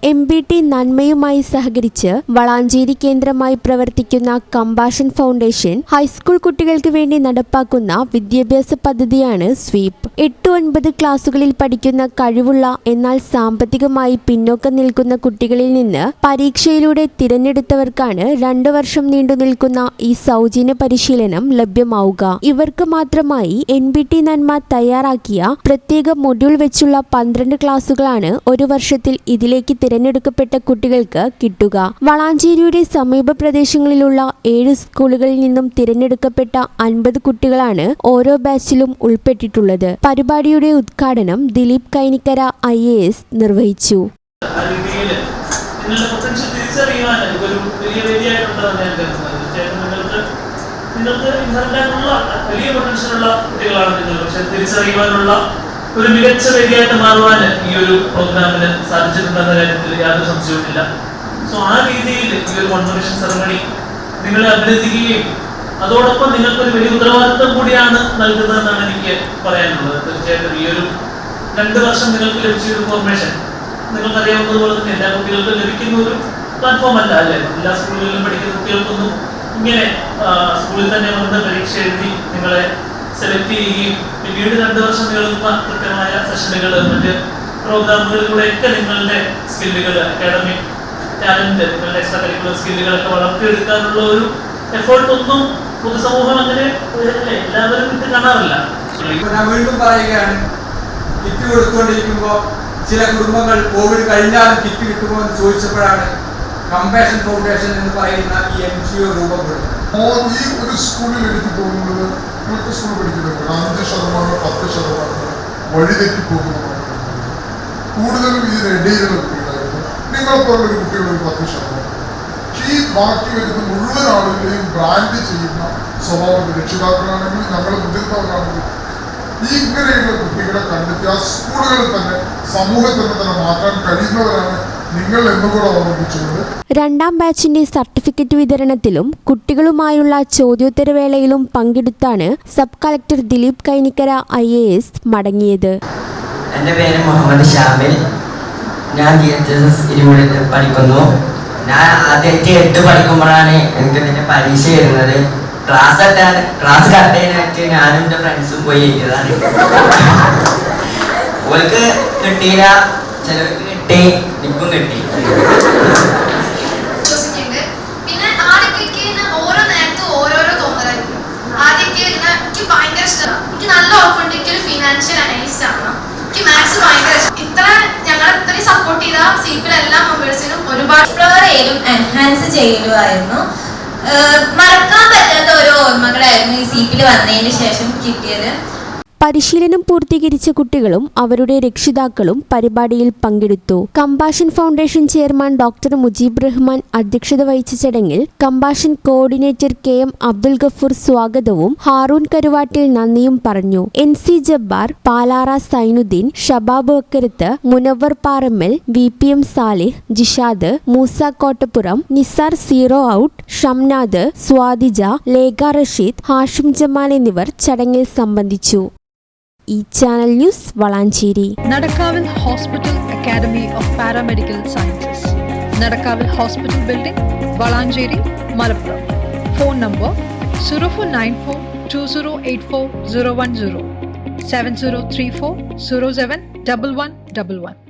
MBT നന്മയുമായി സഹകരിച്ച് വളാഞ്ചേരി കേന്ദ്രമായി പ്രവർത്തിക്കുന്ന കമ്പാഷൻ ഫൗണ്ടേഷൻ ഹൈസ്കൂൾ കുട്ടികൾക്ക് വേണ്ടി നടപ്പാക്കുന്ന വിദ്യാഭ്യാസ പദ്ധതിയാണ് സ്വീപ്. 8-9 ക്ലാസുകളിൽ പഠിക്കുന്ന കഴിവുള്ള എന്നാൽ സാമ്പത്തികമായി പിന്നോക്കം നിൽക്കുന്ന കുട്ടികളിൽ നിന്ന് പരീക്ഷയിലൂടെ തിരഞ്ഞെടുത്തവർക്കാണ് 2 വർഷം നീണ്ടു നിൽക്കുന്ന ഈ സൗജന്യ പരിശീലനം ലഭ്യമാവുക. ഇവർക്ക് മാത്രമായി MBT നന്മ തയ്യാറാക്കിയ പ്രത്യേക മൊഡ്യൂൾ വെച്ചുള്ള 12 ക്ലാസുകളാണ് ഒരു വർഷത്തിൽ ഇതിലേക്ക് തിരഞ്ഞെടുക്കപ്പെട്ട കുട്ടികൾക്ക് കിട്ടുക. വളാഞ്ചേരിയുടെ സമീപ പ്രദേശങ്ങളിലുള്ള 7 സ്കൂളുകളിൽ നിന്നും തിരഞ്ഞെടുക്കപ്പെട്ട 50 കുട്ടികളാണ് ഓരോ ബാച്ചിലും ഉൾപ്പെട്ടിട്ടുള്ളത്. പരിപാടിയുടെ ഉദ്ഘാടനം ദിലീപ് കൈനിക്കര IAS നിർവഹിച്ചു. ഒരു മികച്ച വേദിയായിട്ട് മാറുവാൻ ഈ ഒരു പ്രോഗ്രാമിന് സാധിച്ചിട്ടുണ്ടെന്ന കാര്യത്തിൽ യാതൊരു സംശയവുമില്ല. സോ ആ രീതിയിൽ ഈ ഒരു കോൺവെൻഷൻ സെറമണി നിങ്ങളെ അഭിനന്ദിക്കുകയും അതോടൊപ്പം നിങ്ങൾക്കൊരു വലിയ ഉത്തരവാദിത്വം കൂടിയാണ് നൽകുന്നതെന്നാണ് എനിക്ക് പറയാനുള്ളത്. തീർച്ചയായിട്ടും ഈ ഒരു 2 വർഷം നിങ്ങൾക്ക് ലഭിച്ച ഒരു ഫോർമേഷൻ നിങ്ങൾക്കറിയാവുന്നതുപോലെ തന്നെ എല്ലാ കുട്ടികൾക്കും ലഭിക്കുന്ന ഒരു പ്ലാറ്റ്ഫോം അല്ല അല്ലേ. എല്ലാ സ്കൂളുകളിലും പഠിക്കുന്ന കുട്ടികൾക്കൊന്നും ഇങ്ങനെ സ്കൂളിൽ തന്നെ വന്ന് പരീക്ഷ എഴുതി നിങ്ങളെ സെലക്ട് ചെയ്യുകയും പിന്നീട് 2 വർഷം നീളുന്ന കൃത്യമായ സെഷനുകൾ മറ്റ് പ്രോഗ്രാമുകളിലൂടെയൊക്കെ നിങ്ങളുടെ സ്കില്ലുകൾ, അക്കാഡമിക് ടാലന്റ്, നിങ്ങളുടെ എക്സ്ട്രാ കരിക്കുലർ സ്കില്ലുകളൊക്കെ വളർത്തിയെടുക്കാനുള്ള ഒരു എഫേർട്ടൊന്നും പൊതുസമൂഹം അങ്ങനെ എല്ലാവരും ഇത് കാണാറില്ല. ഞാൻ വീണ്ടും പറയുകയാണ്, കിറ്റ് കൊടുത്തുകൊണ്ടിരിക്കുമ്പോൾ ചില കുടുംബങ്ങൾ കോവിഡ് കഴിഞ്ഞാലും കിറ്റ് കിട്ടുമോ എന്ന് ചോദിച്ചപ്പോഴാണ് കമ്പാഷൻ ഫൗണ്ടേഷൻ എന്ന് പറയുന്ന ഈ NGO രൂപപ്പെടുന്നത്. ഈ ഒരു സ്കൂളിൽ എനിക്ക് തോന്നുന്നത് മറ്റു സ്കൂൾ പഠിക്കുന്നത് 5%-10% വഴിതെറ്റി പോകുന്നതാണ്. കൂടുതലും ഇതിനിടയിലുള്ള കുട്ടികളായിരുന്നു. നിങ്ങളെപ്പോലുള്ള കുട്ടികൾ ഒരു 10%. ഈ ബാക്കി വരുന്ന മുഴുവൻ ആളുകളെയും ബ്രാൻഡ് ചെയ്യുന്ന സ്വഭാവം രക്ഷിതാക്കളാണെങ്കിൽ ഞങ്ങൾ മുതിർന്നവരാണെങ്കിൽ ഇങ്ങനെയുള്ള കുട്ടികളെ കണ്ടെത്തി ആ സ്കൂളുകളിൽ തന്നെ സമൂഹത്തിൽ തന്നെ മാറ്റാൻ കഴിയുന്നവരാണ് നിങ്ങൾ എന്നുകൂടെ ഓർമ്മിച്ചുകൊണ്ട് 2ാം ബാച്ചിന്റെ സർട്ടിഫിക്കറ്റ് വിതരണത്തിലും കുട്ടികളുമായുള്ള ചോദ്യോത്തരവേളയിലും പങ്കെടുത്താണ് sub collector Dileep Kainikkara IAS മടങ്ങിയത്. എൻ്റെ പേര് മുഹമ്മദ് ഷാമിൽ. ഞാൻ GHS ഇരുമുടിയിൽ പഠിക്കുന്നു. ഞാൻ ആദ്യമായിട്ട് 8 പഠിക്കുമ്പോഴാണ് എനിക്ക് ഇതിൻ്റെ പരീക്ഷ വരുന്നത്. ക്ലാസ് കട്ട് ചെയ്യാനായിട്ട് ഞാനും എൻ്റെ ഫ്രണ്ട്സും പോയി എഴുതിയതാണ്. ഓൾക്ക് കിട്ടിയില്ല, ചിലർക്ക് കിട്ടി, എനിക്കും കിട്ടി. പിന്നെ ആദ്യമൊക്കെ ഓരോ നേരത്തും ഓരോരോ തോന്നലായിരിക്കും. ആദ്യമൊക്കെ എനിക്ക് ഭയങ്കര ഇഷ്ടമാണ്. എനിക്ക് നല്ല ഉറപ്പുണ്ട് എനിക്കൊരു ഫിനാൻഷ്യൽ അനലിസ്റ്റ് ആണ്. എനിക്ക് മാത്സ് ഭയങ്കര ഇഷ്ടം. ഇത്ര ഞങ്ങൾ ഇത്രയും സപ്പോർട്ട് ചെയ്ത സീപ്പിലെ എല്ലാ മെമ്പേഴ്സിനും ഒരുപാട് എക്സ്പ്ലോർ ചെയ്യലും എൻഹാൻസ് ചെയ്യലുമായിരുന്നു. മറക്കാൻ പറ്റാത്ത ഓരോ ഓർമ്മകളായിരുന്നു ഈ സീപ്പിൽ വന്നതിന് ശേഷം കിട്ടിയത്. പരിശീലനം പൂർത്തീകരിച്ച കുട്ടികളും അവരുടെ രക്ഷിതാക്കളും പരിപാടിയിൽ പങ്കെടുത്തു. Compassion foundation chairman doctor Mujeeb Rahman അധ്യക്ഷത വഹിച്ച ചടങ്ങിൽ compassion coordinator KM Abdul Gafoor സ്വാഗതവും ഹാറൂൺ കരുവാട്ടിൽ നന്ദിയും പറഞ്ഞു. NC Jabbar, Palara Sainuddin, Shabab Vakkarath, Munavar Parammal, VPM Salih, Jishad, Moosa Kottappuram, Nisar zero out, Shamnad, Swadija, Lekha Rasheed, Hashim Jamal എന്നിവർ ചടങ്ങിൽ സംബന്ധിച്ചു. Channel news Valanchery. Nadakkavil hospital academy of paramedical sciences, Nadakkavil hospital building, Valanchery, Malappuram. Phone number 04942084 010 7034071111.